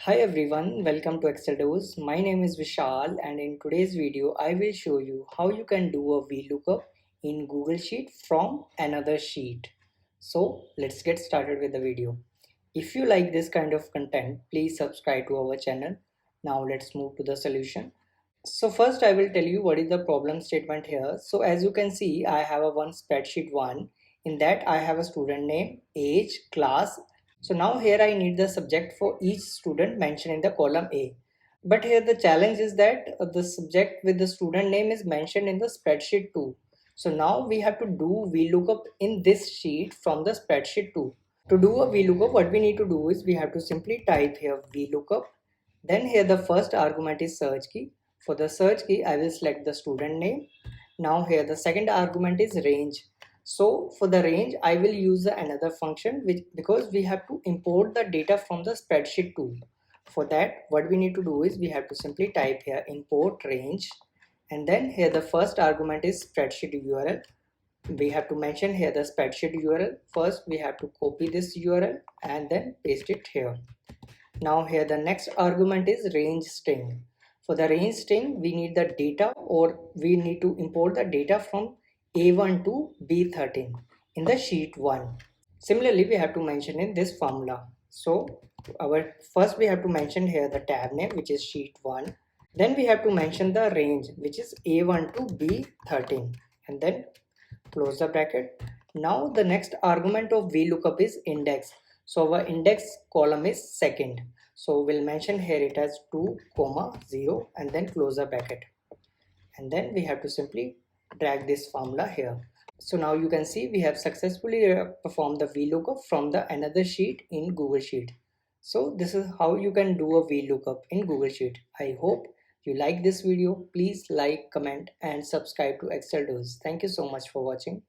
Hi everyone, welcome to Excel Tools. My name is Vishal and in today's video I will show you how you can do a VLOOKUP in Google Sheet from another sheet. So let's get started with the video. If you like this kind of content, please subscribe to our channel. Now let's move to the solution. So first I will tell you what is the problem statement here. So as you can see, I have a one spreadsheet one. In that I have a student name, age, class. So now here I need the subject for each student mentioned in the column A. But here the challenge is that the subject with the student name is mentioned in the spreadsheet 2. So now we have to do VLOOKUP in this sheet from the spreadsheet 2. To do a VLOOKUP, what we need to do is we have to simply type here VLOOKUP. Then here the first argument is search key. For the search key, I will select the student name. Now here the second argument is range. So for the range, I will use another function because we have to import the data from the spreadsheet tool. For that, what we need to do is we have to simply type here import range. And then here the first argument is spreadsheet URL. We have to mention here the spreadsheet URL. First, we have to copy this URL and then paste it here. Now here the next argument is range string. For the range string, we need the data or we need to import the data from A1 to B13 in the sheet 1. Similarly, we have to mention in this formula. So first we have to mention here the tab name, which is sheet 1. Then we have to mention the range, which is A1 to B13, and then close the bracket. Now the next argument of VLOOKUP is index. So our index column is second. So we'll mention here it as 2, 0 and then close the bracket. And then we have to simply drag this formula here. So now you can see we have successfully performed the VLOOKUP from the another sheet in Google Sheet. So this is how you can do a VLOOKUP in Google Sheet. I hope you like this video. Please like, comment and subscribe to Excel Tools. Thank you so much for watching.